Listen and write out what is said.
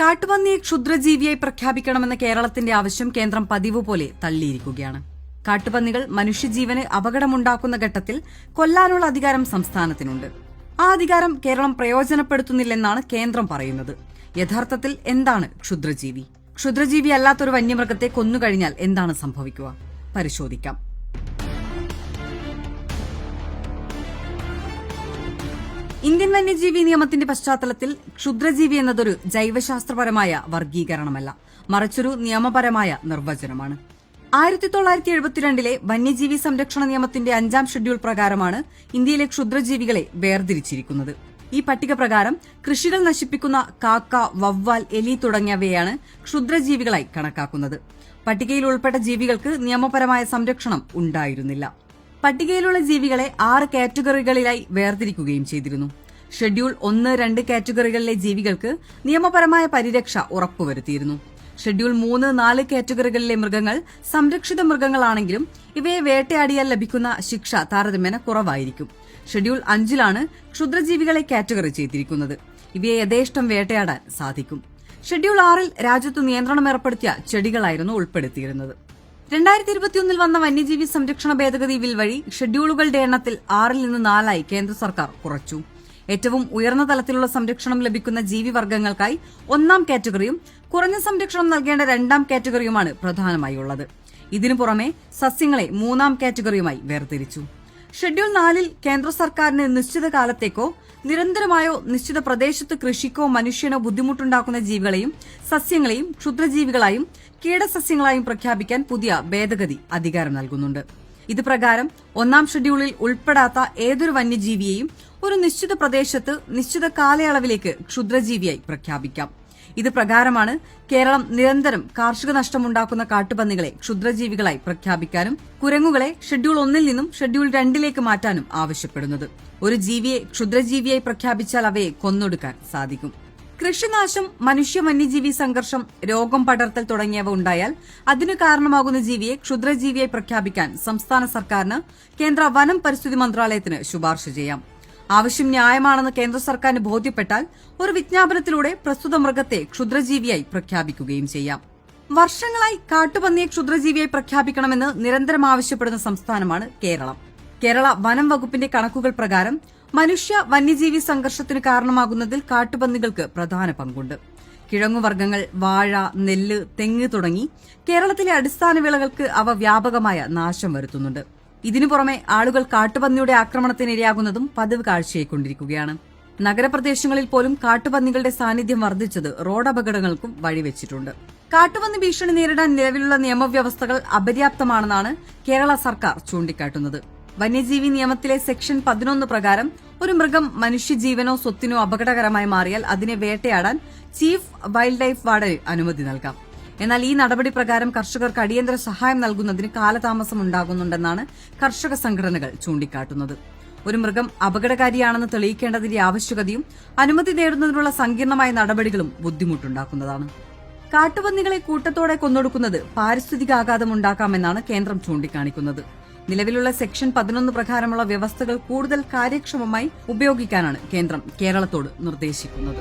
കാട്ടുപന്നിയെ ക്ഷുദ്രജീവിയായി പ്രഖ്യാപിക്കണമെന്ന കേരളത്തിന്റെ ആവശ്യം കേന്ദ്രം പതിവ് പോലെ തള്ളിയിരിക്കുകയാണ്. കാട്ടുപന്നികൾ മനുഷ്യജീവന് അപകടമുണ്ടാക്കുന്ന ഘട്ടത്തിൽ കൊല്ലാനുള്ള അധികാരം സംസ്ഥാനത്തിനുണ്ട്. ആ അധികാരം കേരളം പ്രയോജനപ്പെടുത്തുന്നില്ലെന്നാണ് കേന്ദ്രം പറയുന്നത്. യഥാർത്ഥത്തിൽ എന്താണ് ക്ഷുദ്രജീവി? ക്ഷുദ്രജീവി അല്ലാത്തൊരു വന്യമൃഗത്തെ കൊന്നുകഴിഞ്ഞാൽ എന്താണ് സംഭവിക്കുക? പരിശോധിക്കാം. ഇന്ത്യൻ വന്യജീവി നിയമത്തിന്റെ പശ്ചാത്തലത്തിൽ ക്ഷുദ്രജീവി എന്നതൊരു ജൈവശാസ്ത്രപരമായ വർഗീകരണമല്ല, മറിച്ചൊരു നിയമപരമായ നിർവചനമാണ്. 1972 വന്യജീവി സംരക്ഷണ നിയമത്തിന്റെ 5ാം ഷെഡ്യൂൾ പ്രകാരമാണ് ഇന്ത്യയിലെ ക്ഷുദ്രജീവികളെ വേർതിരിച്ചിരിക്കുന്നത്. ഈ പട്ടിക പ്രകാരം കൃഷികൾ നശിപ്പിക്കുന്ന കാക്ക, വവ്വാൽ, എലി തുടങ്ങിയവയാണ് ക്ഷുദ്രജീവികളായി കണക്കാക്കുന്നത്. പട്ടികയിൽ ഉൾപ്പെട്ട ജീവികൾക്ക് നിയമപരമായ സംരക്ഷണം ഉണ്ടായിരുന്നില്ല. പട്ടികയിലുള്ള ജീവികളെ 6 കാറ്റഗറികളിലായി വേർതിരിക്കുകയും ചെയ്തിരുന്നു. ഷെഡ്യൂൾ 1, 2 കാറ്റഗറികളിലെ ജീവികൾക്ക് നിയമപരമായ പരിരക്ഷ ഉറപ്പുവരുത്തിയിരുന്നു. ഷെഡ്യൂൾ 3, 4 കാറ്റഗറികളിലെ മൃഗങ്ങൾ സംരക്ഷിത മൃഗങ്ങളാണെങ്കിലും ഇവയെ വേട്ടയാടിയാൽ ലഭിക്കുന്ന ശിക്ഷ താരതമ്യേന കുറവായിരിക്കും. ഷെഡ്യൂൾ 5ലാണ് ക്ഷുദ്രജീവികളെ കാറ്റഗറി ചെയ്തിരിക്കുന്നത്. ഇവയെ യഥേഷ്ടം വേട്ടയാടാൻ സാധിക്കും. ഷെഡ്യൂൾ 6ൽ രാജ്യത്ത് നിയന്ത്രണം ഏർപ്പെടുത്തിയ ചെടികളായിരുന്നു ഉൾപ്പെടുത്തിയിരുന്നത്. 2021 വന്ന വന്യജീവി സംരക്ഷണ ഭേദഗതി ബിൽ വഴി ഷെഡ്യൂളുകളുടെ എണ്ണത്തിൽ 6ൽ നിന്ന് 4ആയി കേന്ദ്ര സർക്കാർ കുറച്ചു. ഏറ്റവും ഉയർന്ന തലത്തിലുള്ള സംരക്ഷണം ലഭിക്കുന്ന ജീവിവർഗ്ഗങ്ങൾക്കായി 1ാം കാറ്റഗറിയും കുറഞ്ഞ സംരക്ഷണം നൽകേണ്ട 2ാം കാറ്റഗറിയുമാണ് പ്രധാനമായി ഉള്ളത്. ഇതിനു പുറമെ സസ്യങ്ങളെ 3ാം കാറ്റഗറിയുമായി വേർതിരിച്ചു. ഷെഡ്യൂൾ 4ൽ കേന്ദ്ര സർക്കാരിന് നിശ്ചിത കാലത്തേക്കോ നിരന്തരമായോ നിശ്ചിത പ്രദേശത്ത് കൃഷിക്കോ മനുഷ്യനോ ബുദ്ധിമുട്ടുണ്ടാക്കുന്ന ജീവികളെയും സസ്യങ്ങളെയും ക്ഷുദ്രജീവികളായും കീടസസ്യങ്ങളായും പ്രഖ്യാപിക്കാൻ പുതിയ ഭേദഗതി അധികാരം നൽകുന്നുണ്ട്. ഇത് പ്രകാരം 1ാം ഷെഡ്യൂളിൽ ഉൾപ്പെടാത്ത ഏതൊരു വന്യജീവിയെയും ഒരു നിശ്ചിത പ്രദേശത്ത് നിശ്ചിത കാലയളവിലേക്ക് ക്ഷുദ്രജീവിയായി പ്രഖ്യാപിക്കാം. ഇത് പ്രകാരമാണ് കേരളം നിരന്തരം കാർഷിക നഷ്ടമുണ്ടാക്കുന്ന കാട്ടുപന്നികളെ ക്ഷുദ്രജീവികളായി പ്രഖ്യാപിക്കാനും കുരങ്ങുകളെ ഷെഡ്യൂൾ 1ൽ നിന്നും ഷെഡ്യൂൾ 2ലേക്ക് മാറ്റാനും ആവശ്യപ്പെടുന്നത്. ഒരു ജീവിയെ ക്ഷുദ്രജീവിയായി പ്രഖ്യാപിച്ചാൽ അവയെ കൊന്നൊടുക്കാൻ സാധിക്കും. കൃഷിനാശം, മനുഷ്യ വന്യജീവി സംഘർഷം, രോഗം പടർത്തൽ തുടങ്ങിയവ ഉണ്ടായാൽ അതിനു കാരണമാകുന്ന ജീവിയെ ക്ഷുദ്രജീവിയായി പ്രഖ്യാപിക്കാൻ സംസ്ഥാന സർക്കാരിന് കേന്ദ്ര വനം പരിസ്ഥിതി മന്ത്രാലയത്തിന് ശുപാർശ ചെയ്യാം. ആവശ്യം ന്യായമാണെന്ന് കേന്ദ്ര സർക്കാരിന് ബോധ്യപ്പെട്ടാൽ ഒരു വിജ്ഞാപനത്തിലൂടെ പ്രസ്തുത മൃഗത്തെ ക്ഷുദ്രജീവിയായി പ്രഖ്യാപിക്കുകയും ചെയ്യാം. വർഷങ്ങളായി കാട്ടുപന്നിയെ ക്ഷുദ്രജീവിയായി പ്രഖ്യാപിക്കണമെന്ന് നിരന്തരം ആവശ്യപ്പെടുന്ന സംസ്ഥാനമാണ് കേരളം. കേരള വനം വകുപ്പിന്റെ കണക്കുകൾ പ്രകാരം മനുഷ്യ വന്യജീവി സംഘർഷത്തിന് കാരണമാകുന്നതിൽ കാട്ടുപന്നികൾക്ക് പ്രധാന പങ്കുണ്ട്. കിഴങ്ങുവർഗ്ഗങ്ങൾ, വാഴ, നെല്ല്, തെങ്ങ് തുടങ്ങി കേരളത്തിലെ അടിസ്ഥാന വിളകൾക്ക് അവ വ്യാപകമായ നാശം വരുത്തുന്നുണ്ട്. ഇതിനു പുറമെ ആളുകൾ കാട്ടുപന്നിയുടെ ആക്രമണത്തിനിരയാകുന്നതും പതിവ് കാഴ്ചയായിക്കൊണ്ടിരിക്കുകയാണ്. നഗരപ്രദേശങ്ങളിൽ പോലും കാട്ടുപന്നികളുടെ സാന്നിധ്യം വർദ്ധിച്ചത് റോഡപകടങ്ങൾക്കും വഴിവെച്ചിട്ടുണ്ട്. കാട്ടുപന്നി ഭീഷണി നേരിടാൻ നിലവിലുള്ള നിയമവ്യവസ്ഥകൾ അപര്യാപ്തമാണെന്നാണ് കേരള സർക്കാർ ചൂണ്ടിക്കാട്ടുന്നത്. വന്യജീവി നിയമത്തിലെ സെക്ഷൻ 11 പ്രകാരം ഒരു മൃഗം മനുഷ്യജീവനോ സ്വത്തിനോ അപകടകരമായി മാറിയാൽ അതിനെ വേട്ടയാടാൻ ചീഫ് വൈൽഡ് ലൈഫ് വാർഡന് അനുമതി നൽകാം. എന്നാൽ ഈ നടപടി പ്രകാരം കർഷകർക്ക് അടിയന്തര സഹായം നൽകുന്നതിന് കാലതാമസം ഉണ്ടാകുന്നുണ്ടെന്നാണ് കർഷക സംഘടനകൾ ചൂണ്ടിക്കാട്ടുന്നത്. ഒരു മൃഗം അപകടകാരിയാണെന്ന് തെളിയിക്കേണ്ടതിന്റെ ആവശ്യകതയും അനുമതി നേടുന്നതിനുള്ള സങ്കീർണമായ നടപടികളും ബുദ്ധിമുട്ടുണ്ടാക്കുന്നതാണ്. കാട്ടുപന്നികളെ കൂട്ടത്തോടെ കൊന്നൊടുക്കുന്നത് പാരിസ്ഥിതികാഘാതം ഉണ്ടാക്കാമെന്നാണ് കേന്ദ്രം ചൂണ്ടിക്കാണിക്കുന്നത്. നിലവിലുള്ള സെക്ഷൻ 11 പ്രകാരമുള്ള വ്യവസ്ഥകൾ കൂടുതൽ കാര്യക്ഷമമായി ഉപയോഗിക്കാനാണ് കേന്ദ്രം കേരളത്തോട് നിർദ്ദേശിക്കുന്നത്.